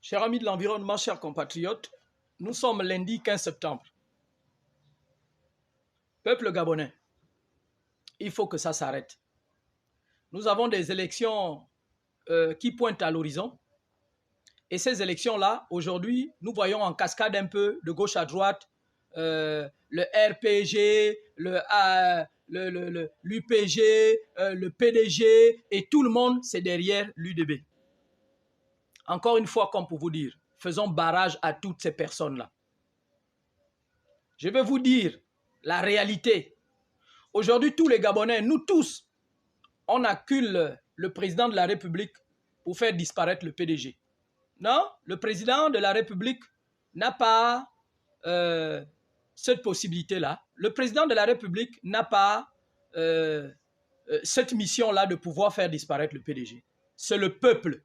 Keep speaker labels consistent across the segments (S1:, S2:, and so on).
S1: Chers amis de l'environnement, chers compatriotes, nous sommes lundi 15 septembre. Peuple gabonais, il faut que ça s'arrête. Nous avons des élections qui pointent à l'horizon. Et ces élections-là, aujourd'hui, nous voyons en cascade un peu de gauche à droite, le RPG, l'UPG, le PDG, et tout le monde, c'est derrière l'UDB. Encore une fois, comme pour vous dire, faisons barrage à toutes ces personnes-là. Je vais vous dire la réalité. Aujourd'hui, tous les Gabonais, nous tous, on accule le président de la République pour faire disparaître le PDG. Non, le président de la République n'a pas cette possibilité-là. Le président de la République n'a pas cette mission-là de pouvoir faire disparaître le PDG. C'est le peuple.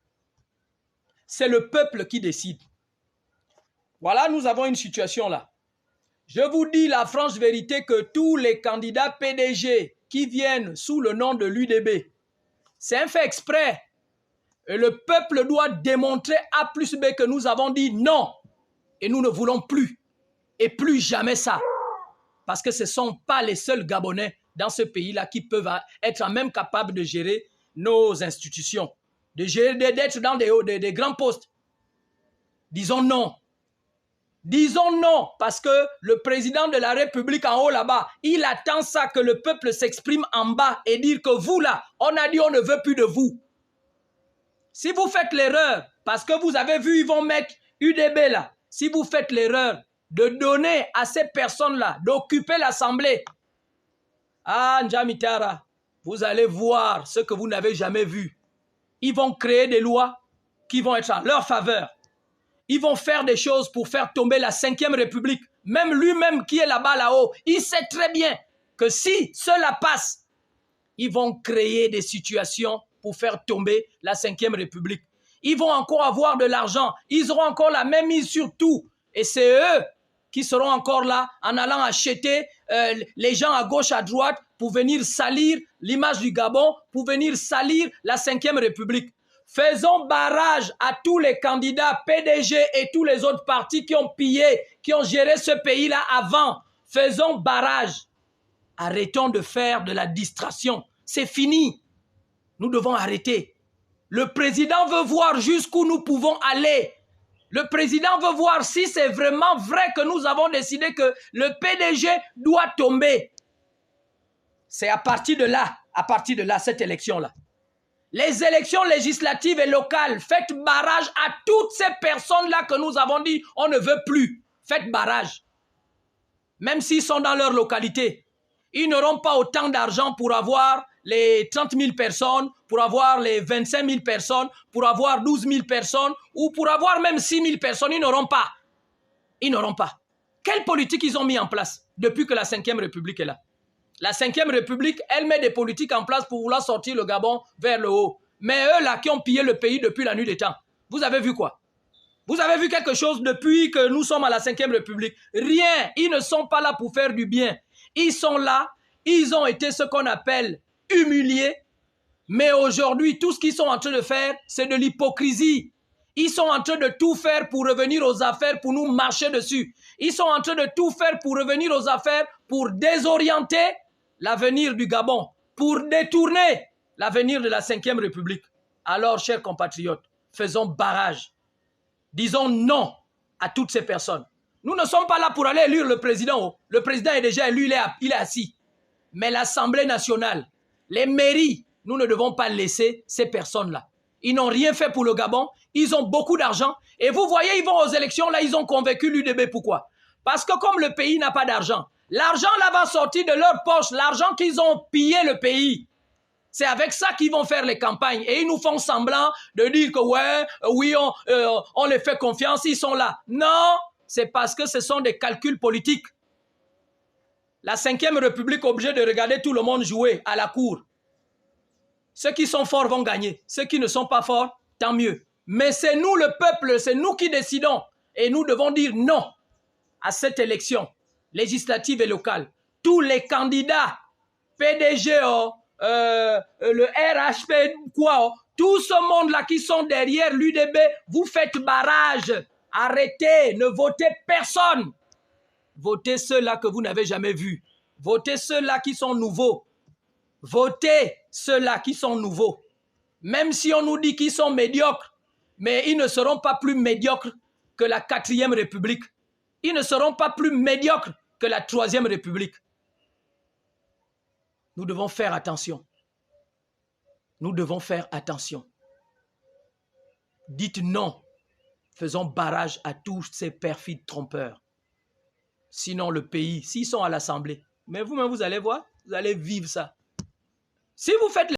S1: C'est le peuple qui décide. Voilà, nous avons une situation là. Je vous dis la franche vérité que tous les candidats PDG qui viennent sous le nom de l'UDB, c'est un fait exprès. Et le peuple doit démontrer A plus B que nous avons dit non. Et nous ne voulons plus. Et plus jamais ça. Parce que ce ne sont pas les seuls Gabonais dans ce pays-là qui peuvent être même capables de gérer nos institutions. D'être dans des grands postes. Disons non. Disons non, parce que le président de la République en haut là-bas, il attend ça que le peuple s'exprime en bas et dire que vous là, on a dit on ne veut plus de vous. Si vous faites l'erreur, parce que vous avez vu, ils vont mettre UDB là, si vous faites l'erreur de donner à ces personnes-là, d'occuper l'Assemblée, ah Njamitara, vous allez voir ce que vous n'avez jamais vu. Ils vont créer des lois qui vont être en leur faveur. Ils vont faire des choses pour faire tomber la 5e République. Même lui-même qui est là-bas, là-haut, il sait très bien que si cela passe, ils vont créer des situations pour faire tomber la 5e République. Ils vont encore avoir de l'argent. Ils auront encore la même mise sur tout. Et c'est eux qui seront encore là en allant acheter les gens à gauche, à droite pour venir salir l'image du Gabon, pour venir salir la 5e République. Faisons barrage à tous les candidats PDG et tous les autres partis qui ont pillé, qui ont géré ce pays-là avant. Faisons barrage. Arrêtons de faire de la distraction. C'est fini. Nous devons arrêter. Le président veut voir jusqu'où nous pouvons aller. Le président veut voir si c'est vraiment vrai que nous avons décidé que le PDG doit tomber. C'est à partir de là, cette élection-là. Les élections législatives et locales, faites barrage à toutes ces personnes-là que nous avons dit on ne veut plus. Faites barrage. Même s'ils sont dans leur localité, ils n'auront pas autant d'argent pour avoir les 30 000 personnes, pour avoir les 25 000 personnes, pour avoir 12 000 personnes, ou pour avoir même 6 000 personnes. Ils n'auront pas. Ils n'auront pas. Quelle politique ils ont mis en place depuis que la 5e République est là? La 5e République, elle met des politiques en place pour vouloir sortir le Gabon vers le haut. Mais eux là qui ont pillé le pays depuis la nuit des temps, vous avez vu quoi? Vous avez vu quelque chose depuis que nous sommes à la 5e République? Rien. Ils ne sont pas là pour faire du bien. Ils sont là, ils ont été ce qu'on appelle humiliés. Mais aujourd'hui, tout ce qu'ils sont en train de faire, c'est de l'hypocrisie. Ils sont en train de tout faire pour revenir aux affaires, pour nous marcher dessus. Ils sont en train de tout faire pour revenir aux affaires, pour désorienter l'avenir du Gabon, pour détourner l'avenir de la 5e République. Alors, chers compatriotes, faisons barrage. Disons non à toutes ces personnes. Nous ne sommes pas là pour aller élire le président. Le président est déjà élu, il est assis. Mais l'Assemblée nationale, les mairies, nous ne devons pas laisser ces personnes-là. Ils n'ont rien fait pour le Gabon. Ils ont beaucoup d'argent. Et vous voyez, ils vont aux élections, là, ils ont convaincu l'UDB. Pourquoi? Parce que comme le pays n'a pas d'argent, l'argent là va sortir de leur poche, l'argent qu'ils ont pillé le pays. C'est avec ça qu'ils vont faire les campagnes. Et ils nous font semblant de dire que ouais, oui, on les fait confiance, ils sont là. Non, c'est parce que ce sont des calculs politiques. La 5e République est obligée de regarder tout le monde jouer à la cour. Ceux qui sont forts vont gagner. Ceux qui ne sont pas forts, tant mieux. Mais c'est nous le peuple, c'est nous qui décidons. Et nous devons dire non à cette élection législative et locale. Tous les candidats, PDG, le RHP, quoi, Tout ce monde-là qui sont derrière l'UDB, vous faites barrage. Arrêtez, ne votez personne. Votez ceux-là que vous n'avez jamais vus. Votez ceux-là qui sont nouveaux. Votez ceux-là qui sont nouveaux. Même si on nous dit qu'ils sont médiocres, mais ils ne seront pas plus médiocres que la 4e République. Ils ne seront pas plus médiocres que la 3e République. Nous devons faire attention. Nous devons faire attention. Dites non. Faisons barrage à tous ces perfides trompeurs. Sinon, le pays, s'ils sont à l'Assemblée, mais vous-même, vous allez voir, vous allez vivre ça. Si vous faites